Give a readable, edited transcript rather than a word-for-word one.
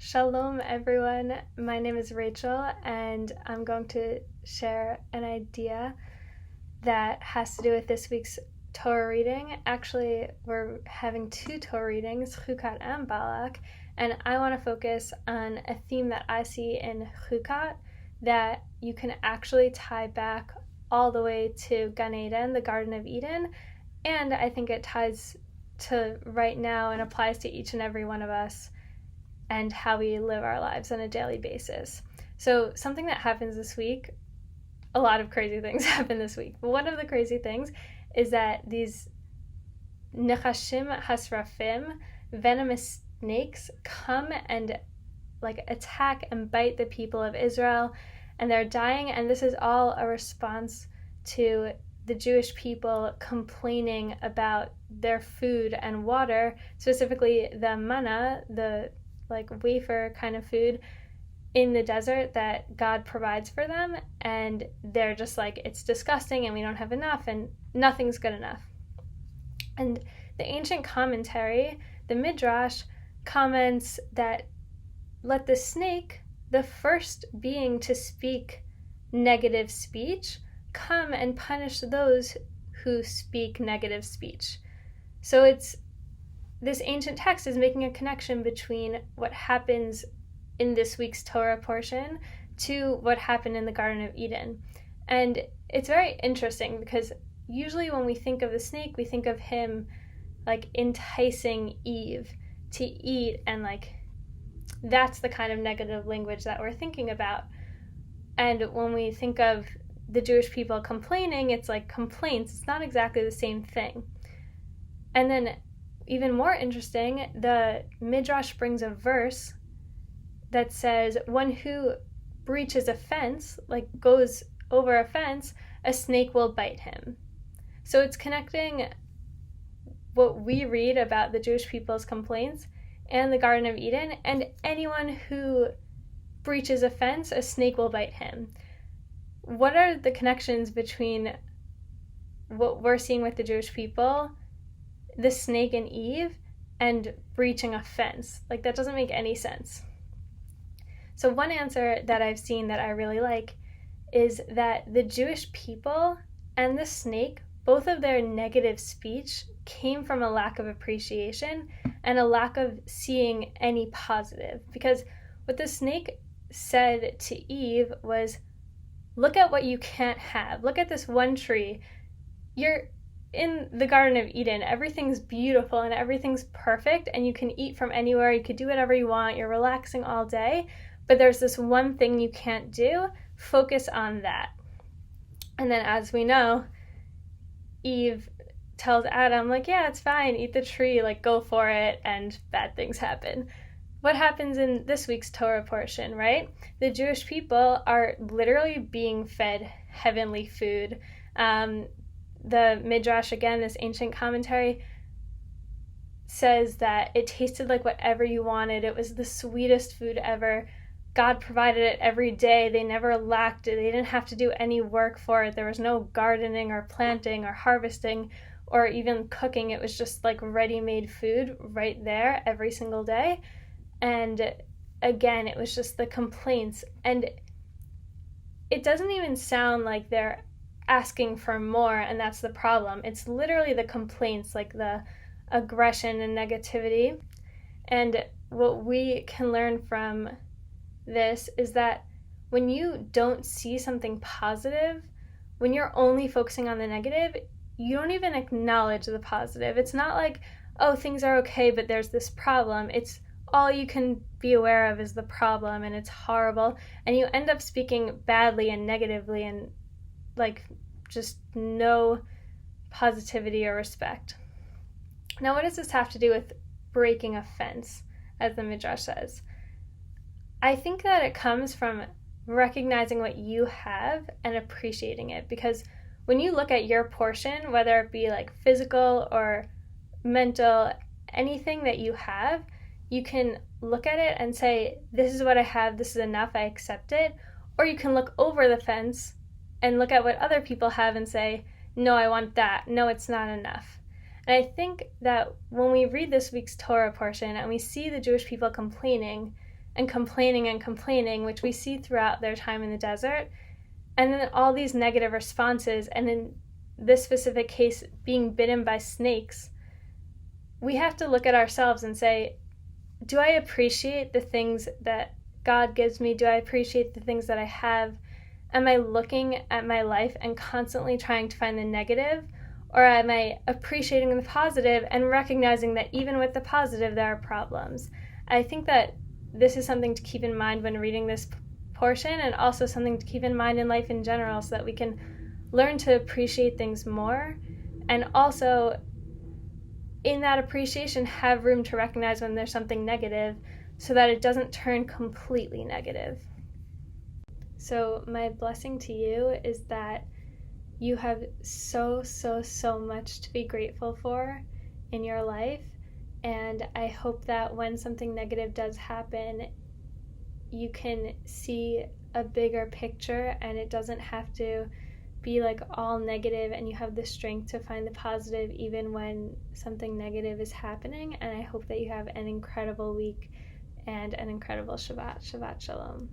Shalom, everyone. My name is Rachel, and I'm going to share an idea that has to do with this week's Torah reading. Actually, we're having two Torah readings, Chukat and Balak, and I want to focus on a theme that I see in Chukat that you can actually tie back all the way to Gan Eden, the Garden of Eden, and I think it ties to right now and applies to each and every one of us and how we live our lives on a daily basis. So something that happens this week, a lot of crazy things happen this week. But one of the crazy things is that these nechashim hasrafim, venomous snakes, come and attack and bite the people of Israel, and they're dying. And this is all a response to the Jewish people complaining about their food and water, specifically the manna, the wafer kind of food in the desert that God provides for them, and they're just it's disgusting and we don't have enough and nothing's good enough. And the ancient commentary, the Midrash, comments that let the snake, the first being to speak negative speech, come and punish those who speak negative speech. So this ancient text is making a connection between what happens in this week's Torah portion to what happened in the Garden of Eden. And it's very interesting because usually when we think of the snake, we think of him enticing Eve to eat, and that's the kind of negative language that we're thinking about. And when we think of the Jewish people complaining, it's complaints. It's not exactly the same thing. And then even more interesting, the Midrash brings a verse that says, one who breaches a fence, goes over a fence, a snake will bite him. So it's connecting what we read about the Jewish people's complaints and the Garden of Eden, and anyone who breaches a fence, a snake will bite him. What are the connections between what we're seeing with the Jewish people, the snake and Eve, and breaching a fence? That doesn't make any sense. So one answer that I've seen that I really like is that the Jewish people and the snake, both of their negative speech came from a lack of appreciation and a lack of seeing any positive. Because what the snake said to Eve was, look at what you can't have. Look at this one tree. You're in the Garden of Eden, everything's beautiful and everything's perfect, and you can eat from anywhere, you could do whatever you want, you're relaxing all day, but there's this one thing you can't do. Focus on that. And then, as we know, Eve tells Adam, yeah, it's fine, eat the tree, go for it, and bad things happen. What happens in this week's Torah portion, right? The Jewish people are literally being fed heavenly food. The Midrash, again, this ancient commentary, says that it tasted like whatever you wanted. It was the sweetest food ever. God provided it every day. They never lacked it. They didn't have to do any work for it. There was no gardening or planting or harvesting or even cooking. It was just ready-made food right there every single day. And again, it was just the complaints. And it doesn't even sound like they're asking for more, and that's the problem. It's literally the complaints, the aggression and negativity. And what we can learn from this is that when you don't see something positive, when you're only focusing on the negative, you don't even acknowledge the positive. It's not oh, things are okay, but there's this problem. It's all you can be aware of is the problem, and it's horrible, and you end up speaking badly and negatively and just no positivity or respect. Now, what does this have to do with breaking a fence, as the Midrash says? I think that it comes from recognizing what you have and appreciating it, because when you look at your portion, whether it be physical or mental, anything that you have, you can look at it and say, this is what I have, this is enough, I accept it. Or you can look over the fence and look at what other people have and say, no, I want that. No, it's not enough. And I think that when we read this week's Torah portion and we see the Jewish people complaining, and complaining, which we see throughout their time in the desert, and then all these negative responses, and in this specific case, being bitten by snakes, we have to look at ourselves and say, do I appreciate the things that God gives me? Do I appreciate the things that I have? Am I looking at my life and constantly trying to find the negative? Or am I appreciating the positive and recognizing that even with the positive, there are problems? I think that this is something to keep in mind when reading this portion, and also something to keep in mind in life in general, so that we can learn to appreciate things more, and also in that appreciation have room to recognize when there's something negative, so that it doesn't turn completely negative. So my blessing to you is that you have so much to be grateful for in your life, and I hope that when something negative does happen, you can see a bigger picture, and it doesn't have to be like all negative, and you have the strength to find the positive even when something negative is happening. And I hope that you have an incredible week and an incredible Shabbat. Shabbat Shalom.